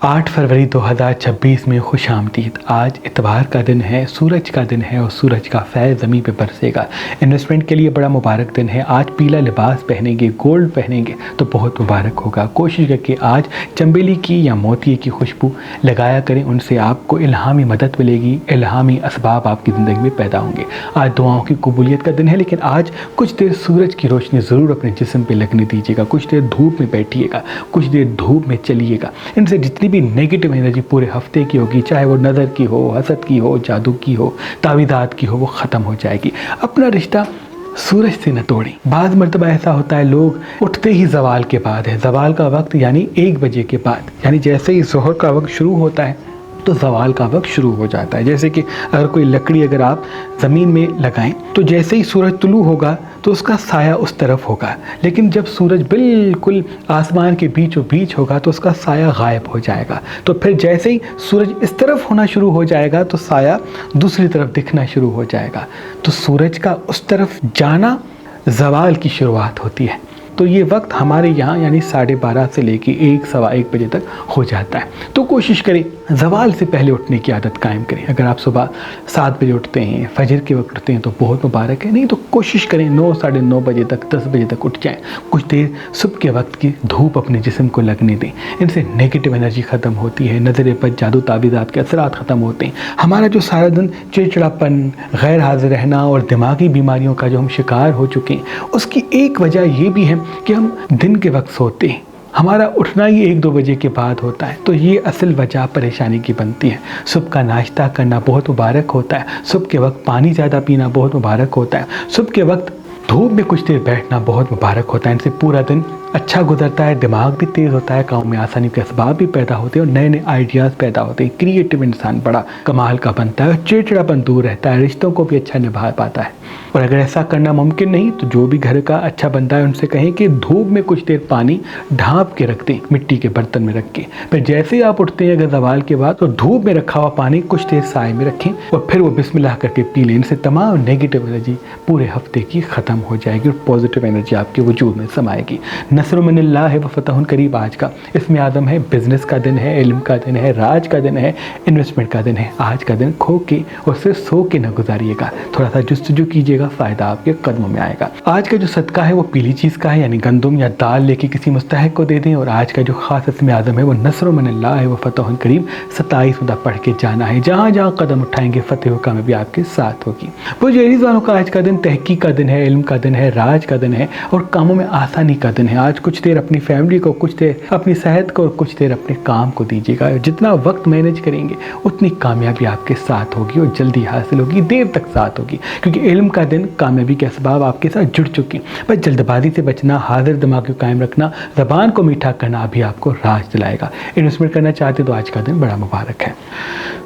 8 फरवरी 2026 में खुश आमदीद। आज इतवार का दिन है, सूरज का दिन है और सूरज का फैज़ ज़मीन पे बरसेगा। इन्वेस्टमेंट के लिए बड़ा मुबारक दिन है। आज पीला लिबास पहनेंगे, गोल्ड पहनेंगे तो बहुत मुबारक होगा। कोशिश करके आज चंबेली की या मोतिये की खुशबू लगाया करें, उनसे आपको इल्हामी मदद मिलेगी, इल्हामी असबाब आपकी ज़िंदगी में पैदा होंगे। आज दुआओं की कबूलियत का दिन है, लेकिन आज कुछ देर सूरज की रोशनी ज़रूर अपने जिस्म पे लगने दीजिएगा। कुछ देर धूप में बैठिएगा, कुछ देर धूप में चलिएगा। इनसे जितनी भी नेगेटिव एनर्जी पूरे हफ्ते की होगी, चाहे वो नज़र की हो, हसद की हो, जादू की हो, तावीज़ात की हो, वो ख़त्म हो जाएगी। अपना रिश्ता सूरज से न तोड़ें। बाज़ मरतबा ऐसा होता है, लोग उठते ही ज़वाल के बाद है, ज़वाल का वक्त यानी 1 बजे के बाद, यानी जैसे ही ज़ोहर का वक्त शुरू होता है तो ज़वाल का वक्त शुरू हो जाता है। जैसे कि अगर कोई लकड़ी अगर आप ज़मीन में लगाएं तो जैसे ही सूरज तुलू होगा तो उसका साया उस तरफ होगा, लेकिन जब सूरज बिल्कुल आसमान के बीचों बीच होगा तो उसका साया गायब हो जाएगा। तो फिर जैसे ही सूरज इस तरफ होना शुरू हो जाएगा तो साया दूसरी तरफ दिखना शुरू हो जाएगा। तो सूरज का उस तरफ जाना ज़वाल की शुरुआत होती है। तो ये वक्त हमारे यहाँ यानी 12:30 से लेके 1 सवा 1 बजे तक हो जाता है। तो कोशिश करें ज़वाल से पहले उठने की आदत कायम करें। अगर आप सुबह 7 बजे उठते हैं, फजर के वक्त उठते हैं तो बहुत मुबारक है, नहीं तो कोशिश करें 9 साढ़े 9 बजे तक, 10 बजे तक उठ जाएं। कुछ देर सुबह के वक्त की धूप अपने जिस्म को लगने दें। इनसे नेगेटिव एनर्जी ख़त्म होती है, नज़र बद, जादू तावीज़ात के असरात ख़त्म होते हैं। हमारा जो सारा दिन चिड़चिड़ापन, गैर हाजिर रहना और दिमागी बीमारियों का जो हम शिकार हो चुके हैं, उसकी एक वजह ये भी है कि हम दिन के वक्त सोते हैं। हमारा उठना ही 1-2 बजे के बाद होता है, तो ये असल वजह परेशानी की बनती है। सुबह का नाश्ता करना बहुत मुबारक होता है, सुबह के वक्त पानी ज़्यादा पीना बहुत मुबारक होता है, सुबह के वक्त धूप में कुछ देर बैठना बहुत मुबारक होता है। इनसे पूरा दिन अच्छा गुजरता है, दिमाग भी तेज़ होता है, काम में आसानी के असबाब भी पैदा होते हैं और नए नए आइडियाज़ पैदा होते हैं। क्रिएटिव इंसान बड़ा कमाल का बनता है, चिड़चिड़ापन दूर रहता है, रिश्तों को भी अच्छा निभा पाता है। और अगर ऐसा करना मुमकिन नहीं तो जो भी घर का अच्छा बंदा है उनसे कहें कि धूप में कुछ देर पानी ढाँप के रख दें, मिट्टी के बर्तन में रख के। फिर जैसे ही आप उठते हैं अगर ज़वाल के बाद, तो धूप में रखा हुआ पानी कुछ देर साए में रखें और फिर वो बिस्मिल्लाह करके पी लें। इनसे तमाम नेगेटिव एनर्जी पूरे हफ्ते की ख़त्म हो जाएगी और पॉजिटिव एनर्जी आपके वजूद में समाएगी। नसर मिनल्लाह है व फतहुन करीब। आज का इसमें आदम है, बिजनेस का दिन है, इल्म का दिन है, राज का दिन है, इन्वेस्टमेंट का दिन है। आज का दिन खो के और सिर्फ सो के न गुजारिएगा, थोड़ा सा जुस्तजू कीजिएगा, फ़ायदा आपके कदमों में आएगा। आज का जो सदका है वो पीली चीज़ का है, यानी गंदम या दाल लेके किसी मुस्तहिक को दे दें। और आज का जो खास इसमें आदम है वो नसर मिनल्लाह है व फतहुन करीब। 27 पढ़ के जाना है, जहाँ जहाँ कदम उठाएंगे फतेह का में भी आपके साथ होगी। वो जेरीज वालों का आज का दिन तहकीक का दिन है, इल्म का दिन है, राज का दिन है और कामों में आसानी का दिन है। आज कुछ देर अपनी फैमिली को, कुछ देर अपनी सेहत को और कुछ देर अपने काम को दीजिएगा। जितना वक्त मैनेज करेंगे उतनी कामयाबी आपके साथ होगी और जल्दी हासिल होगी, देर तक साथ होगी, क्योंकि इल्म का दिन कामयाबी के असबाब आपके साथ जुड़ चुके हैं। बस जल्दबाजी से बचना, हाजिर दिमाग को कायम रखना, ज़बान को मीठा करना अभी आपको राज दिलाएगा। इन्वेस्टमेंट करना चाहते तो आज का दिन बड़ा मुबारक है।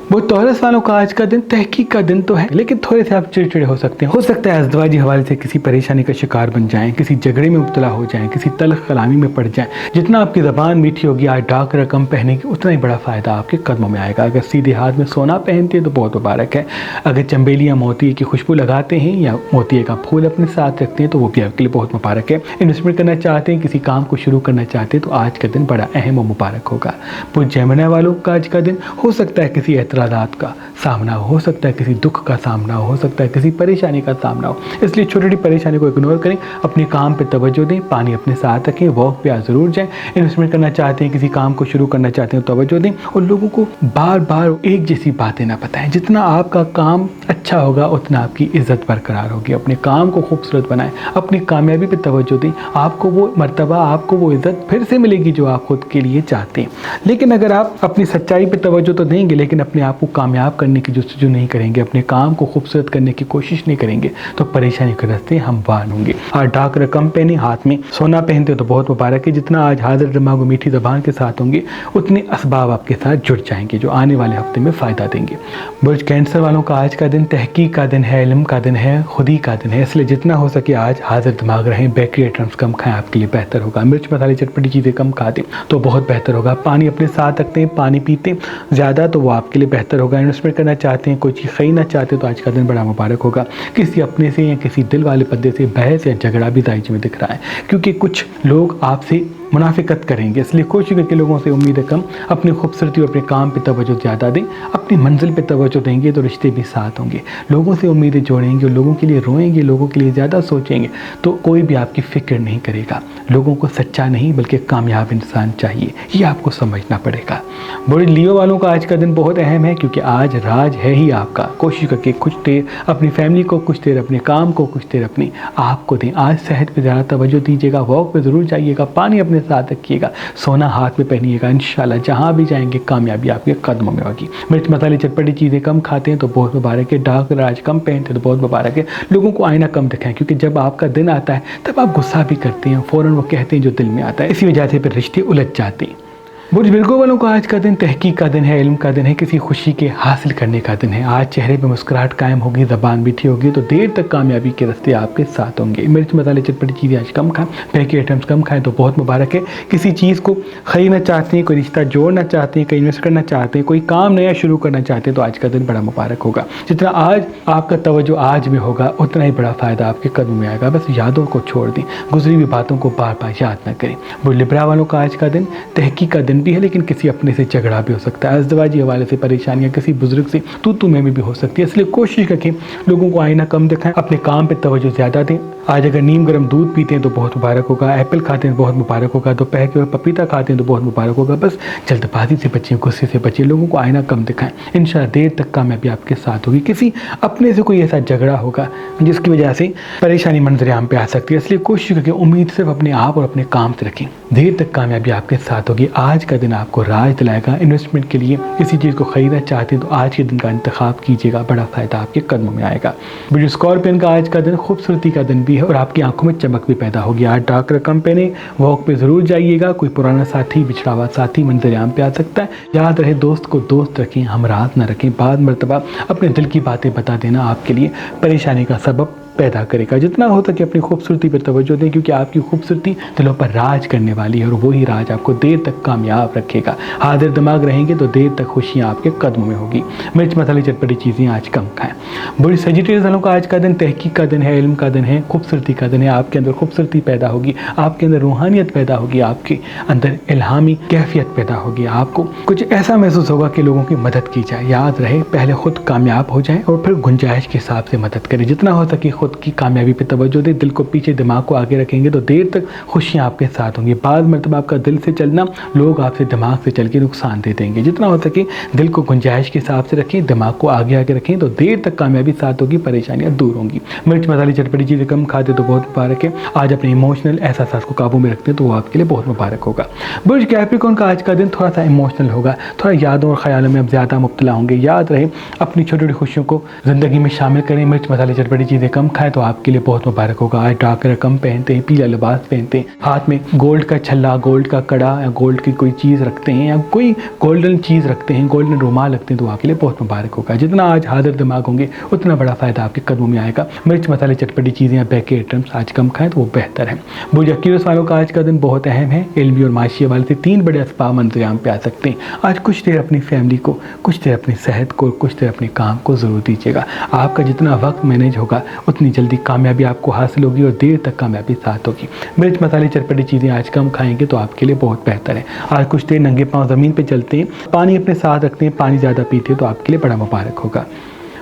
वो तौरस वालों का आज का दिन तहकीक का दिन तो है, लेकिन थोड़े से आप चिड़चिड़े हो सकते हैं। हो सकता है अज़दवाजी हवाले से किसी परेशानी का शिकार बन जाएं, किसी झगड़े में मुब्तला हो जाएं, किसी तल्ख कलामी में पड़ जाएं। जितना आपकी ज़बान मीठी होगी, आज डार्क रकम पहने की उतना ही बड़ा फ़ायदा आपके कदमों में आएगा। अगर सीधे हाथ में सोना पहनते हैं तो बहुत मुबारक है। अगर चंबेली या मोतिये की खुशबू लगाते हैं या मोतिये का फूल अपने साथ रखते हैं तो वो भी आपके लिए बहुत मुबारक है। इन्वेस्टमेंट करना चाहते हैं, किसी काम को शुरू करना चाहते हैं तो आज का दिन बड़ा अहम और मुबारक होगा। वो जेमिनी वालों का आज का दिन हो सकता है किसी एतराज़ात का सामना हो सकता है, किसी दुख का सामना हो सकता है, किसी परेशानी का सामना हो, इसलिए छोटी छोटी परेशानी को इग्नोर करें, अपने काम पे तवज्जो दें, पानी अपने साथ रखें, वॉक पे आज ज़रूर जाएं। इन्वेस्टमेंट करना चाहते हैं, किसी काम को शुरू करना चाहते हैं तो तवज्जो दें और लोगों को बार बार एक जैसी बातें ना बताएं। जितना आपका काम अच्छा होगा उतना आपकी इज़्ज़त बरकरार होगी। अपने काम को खूबसूरत बनाएं, अपनी कामयाबी पे तवज्जो दें, आपको वो मर्तबा, आपको वो इज़्ज़त फिर से मिलेगी जो आप खुद के लिए चाहते हैं। लेकिन अगर आप अपनी सच्चाई पे तवज्जो तो देंगे लेकिन अपने आप को कामयाब करने की जुस्तजू नहीं करेंगे, अपने काम को खूबसूरत करने की कोशिश नहीं करेंगे तो परेशानी के रास्ते हमवार होंगे। आज डार्क रकम पहने, हाथ में सोना पहनते तो बहुत मुबारक है। जितना आज हाजिर दिमाग मीठी ज़बान के साथ होंगे उतने असबाब आपके साथ जुड़ जाएंगे जो आने वाले हफ्ते में फ़ायदा देंगे। बुर्ज कैंसर वालों का आज का दिन तहकीक का दिन है, इल्म का दिन है, खुदी का दिन है, इसलिए जितना हो सके आज हाजिर दिमाग रहें। बेकरी आइटम्स कम खाएं, आपके लिए बेहतर होगा। मिर्च मसाले चटपटी चीज़ें कम खा दें तो बहुत बेहतर होगा। पानी अपने साथ रखते हैं, पानी पीते ज़्यादा तो वो आपके लिए बेहतर होगा। इन्वेस्टमेंट करना चाहते हैं, कोई चीज़ खरीदना चाहते हैं तो आज का दिन बड़ा मुबारक होगा। किसी अपने से या किसी दिल वाले बंदे से बहस या झगड़ा भी दायजे में दिख रहा है, क्योंकि कुछ लोग आपसे मुनाफिकत करेंगे। इसलिए कोशिश करके लोगों से उम्मीदें कम, अपनी खूबसूरती और अपने काम पे तवज्जो ज़्यादा दें, अपनी मंजिल पे तवज्जो देंगे तो रिश्ते भी साथ होंगे। लोगों से उम्मीदें जोड़ेंगे और लोगों के लिए रोएंगे, लोगों के लिए ज़्यादा सोचेंगे तो कोई भी आपकी फ़िक्र नहीं करेगा। लोगों को सच्चा नहीं बल्कि कामयाब इंसान चाहिए, ये आपको समझना पड़ेगा। बड़े लियो वालों का आज का दिन बहुत अहम है क्योंकि आज राज है ही आपका। कोशिश करके कुछ देर अपनी फैमिली को, कुछ देर अपने काम को, कुछ देर अपने आप को दें। आज सेहत पे ज़्यादा तवज्जो दीजिएगा, वॉक पे ज़रूर जाइएगा, पानी अपने साथ रखिएगा, सोना हाथ में पहनिएगा। इंशाल्लाह जहाँ भी जाएंगे कामयाबी आपके कदमों में होगी। मिर्च मसाले चटपटी चीज़ें कम खाते हैं तो बहुत मुबारक है। डार्क कलर आज कम पहनते हैं तो बहुत मुबारक है। लोगों को आईना कम दिखाएं क्योंकि जब आपका दिन आता है तब आप गुस्सा भी करते हैं, फ़ौरन वो कहते हैं जो दिल में आता है। इसी वजह से फिर रिश्ते उलझ जाते हैं। बुर्ज बिरगो वालों का आज का दिन तहकीक का दिन है, इल्म का दिन है, किसी खुशी के हासिल करने का दिन है। आज चेहरे पे मुस्कुराहट कायम होगी, ज़बान मीठी होगी तो देर तक कामयाबी के रास्ते आपके साथ होंगे। मिर्च मसाले चटपटी चीज़ें आज कम खाएं, पैकेट आइटम्स कम खाएं तो बहुत मुबारक है। किसी चीज़ को ख़रीदना चाहते हैं, कोई रिश्ता जोड़ना चाहते हैं, कहीं इन्वेस्ट करना चाहते हैं, कोई काम नया शुरू करना चाहते हैं तो आज का दिन बड़ा मुबारक होगा। जितना आज आपका तवज्जो आज में होगा उतना ही बड़ा फ़ायदा आपके कदम में आएगा। बस यादों को छोड़ दें, गुजरी हुई बातों को बार बार याद न करें। बुर्ज लिब्रा वालों का आज का दिन तहकीक का दिन भी है लेकिन किसी अपने से झगड़ा भी हो सकता है। अज़दवाजी हवाले से परेशानियां किसी बुजुर्ग से तू में भी हो सकती है। इसलिए कोशिश करके लोगों को आईना कम दिखाएं, अपने काम पे तवज्जो ज़्यादा दें। आज अगर नीम गर्म दूध पीते हैं तो बहुत मुबारक होगा, एप्पल खाते हैं तो बहुत मुबारक होगा, दोपहर के वक्त पपीता खाते हैं तो बहुत मुबारक होगा। बस जल्दबाजी से बचिए, गुस्से से बचिए, लोगों को आईना कम दिखाएं। इंशाअल्लाह देर तक कामयाबी आपके साथ होगी। किसी अपने से कोई ऐसा झगड़ा होगा जिसकी वजह से परेशानी मंजर आम पे आ सकती है। इसलिए कोशिश करके उम्मीद सिर्फ अपने आप और अपने काम से रखें, देर तक कामयाबी आपके साथ होगी। आज का दिन आपको राज दिलाएगा। इन्वेस्टमेंट के लिए किसी चीज़ को खरीदना चाहते हैं तो आज के दिन का इंतखाब कीजिएगा, बड़ा फ़ायदा आपके कदमों में आएगा। बिल्कुल स्कॉर्पियन का आज का दिन खूबसूरती का दिन भी है और आपकी आंखों में चमक भी पैदा होगी। आज डार्क रकम पहने, वॉक पे ज़रूर जाइएगा। कोई पुराना साथी, बिछड़ा हुआ साथी मंजर आम पे आ सकता है। याद रहे दोस्त को दोस्त रखें, हमरात न रखें। बाद मरतबा अपने दिल की बातें बता देना आपके लिए परेशानी का सबब पैदा करेगा। जितना हो सके अपनी खूबसूरती पर तवज्जो दें क्योंकि आपकी खूबसूरती दिलों पर राज करने वाली है और वही राज आपको देर तक कामयाब रखेगा। हाजिर दिमाग रहेंगे तो देर तक खुशियाँ आपके कदमों में होगी। मिर्च मसाले चटपटी चीज़ें आज कम खाएं। बुरी सेजिटेरियस वालों का आज का दिन तहकीक का दिन है, इल्म का दिन है, खूबसूरती का दिन है। आपके अंदर खूबसूरती पैदा होगी, आपके अंदर रूहानियत पैदा होगी, आपके अंदर इल्हामी कैफियत पैदा होगी। आपको कुछ ऐसा महसूस होगा कि लोगों की मदद की जाए। याद रहे पहले खुद कामयाब हो जाए और फिर गुंजाइश के हिसाब से मदद करें। जितना हो सके खुद की कामयाबी पे तवज्जो दे, दिल को पीछे दिमाग को आगे रखेंगे तो देर तक खुशियाँ आपके साथ होंगी। बाद मरतबा आपका दिल से चलना, लोग आपसे दिमाग से चल के नुकसान दे देंगे। जितना हो सके दिल को गुंजाइश के हिसाब से रखें, दिमाग को आगे आगे रखें तो देर तक कामयाबी साथ होगी, परेशानियाँ दूर होंगी। मिर्च मसाले चटपटी चीज़ें कम खाते तो बहुत मुबारक है। आज अपने इमोशनल एहसास को काबू में रखते हैं तो वो आपके लिए बहुत मुबारक होगा। बुर्ज कैप्रिकॉर्न का आज का दिन थोड़ा सा इमोशनल होगा, थोड़ा यादों और ख्यालों में अब ज़्यादा मुब्तला होंगे। याद रहे अपनी छोटी छोटी खुशियों को ज़िंदगी में शामिल करें। मिर्च मसाले चटपटी चीज़ें कम खाएँ तो आपके लिए बहुत मुबारक होगा। आज डार्क रकम पहनते हैं, पीला लिबास पहनते हैं, हाथ में गोल्ड का छल्ला, गोल्ड का कड़ा या गोल्ड की कोई चीज़ रखते हैं या कोई गोल्डन चीज़ रखते हैं, गोल्डन रुमाल रखते हैं तो आपके लिए बहुत मुबारक होगा। जितना आज हाजिर दिमाग होंगे उतना बड़ा फ़ायदा आपके कदमों में आएगा। मिर्च मसाले चटपटी चीज़ें या पैकेट आइटम्स आज कम खाएँ तो वो बेहतर है। बुर्ज एक्वेरियस वालों का आज का दिन बहुत अहम है। इल्मी और माशी वाले से 3 बड़े असबाब मंजर पे आ सकते हैं। आज कुछ देर अपनी फैमिली को, कुछ देर अपनी सेहत को, कुछ देर अपने काम को ज़रूर दीजिएगा। आपका जितना वक्त मैनेज होगा उतनी जल्दी कामयाबी आपको हासिल होगी और देर तक कामयाबी साथ होगी। मिर्च मसाले चटपटी चीज़ें आज कम खाएंगे तो आपके लिए बहुत बेहतर है। आज कुछ देर नंगे पाँव ज़मीन पे चलते हैं, पानी अपने साथ रखते हैं, पानी ज़्यादा पीते हैं तो आपके लिए बड़ा मुबारक होगा।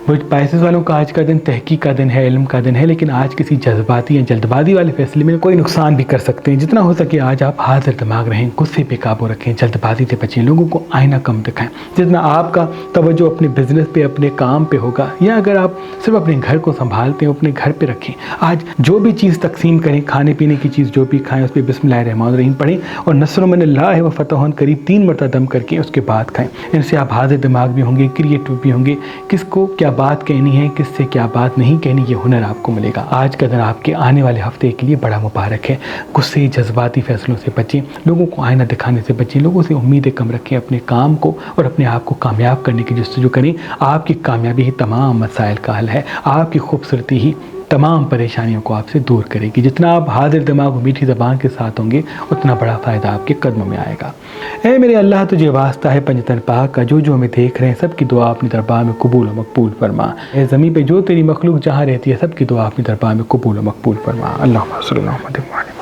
बुर्ज पाइसेस वालों का आज का दिन तहकीक का दिन है, इल्म का दिन है, लेकिन आज किसी जज्बाती या जल्दबाजी वाले फैसले में कोई नुकसान भी कर सकते हैं। जितना हो सके आज आप हाजिर दिमाग रहें, गुस्से पे काबू रखें, जल्दबाजी से बचें, लोगों को आईना कम दिखाएं। जितना आपका तवज्जो अपने बिजनेस पे, अपने काम पे होगा या अगर आप सिर्फ अपने घर को संभालते हैं अपने घर पे रखें। आज जो भी चीज़ तकसीम करें, खाने पीने की चीज़ जो भी खाएं उस पर बिस्मिल्लाहिर्रहमानिर्रहीम पढ़ें और नस्रुम मिनल्लाहि व फतहुन करीब 3 मरतबा दम करके उसके बाद खाएं। इनसे आप हाजिर दिमाग भी होंगे, क्रिएटिव भी होंगे, किसको क्या बात कहनी है, किससे क्या बात नहीं कहनी, ये हुनर आपको मिलेगा। आज का दिन आपके आने वाले हफ्ते के लिए बड़ा मुबारक है। गुस्से जज्बाती फैसलों से बचें, लोगों को आईना दिखाने से बचें, लोगों से उम्मीदें कम रखें, अपने काम को और अपने आप को कामयाब करने की जस्तजू करें। आपकी कामयाबी ही तमाम मसाइल का हल है, आपकी खूबसूरती ही तमाम परेशानियों को आपसे दूर करेगी। जितना आप हाजिर दिमाग और मीठी ज़बान के साथ होंगे उतना बड़ा फ़ायदा आपके कदमों में आएगा। ऐ मेरे अल्लाह तुझे वास्ता है पंजतन पाक का, जो हमें देख रहे हैं सबकी दुआ अपनी दरबार में कबूल और मकबूल फरमा। ऐ ज़मीन पे जो तेरी मखलूक जहाँ रहती है सबकी दुआ अपनी दरबार में कबूल और मकबूल फरमा। अल्लाहुम्मा सल्ली अला मुहम्मद।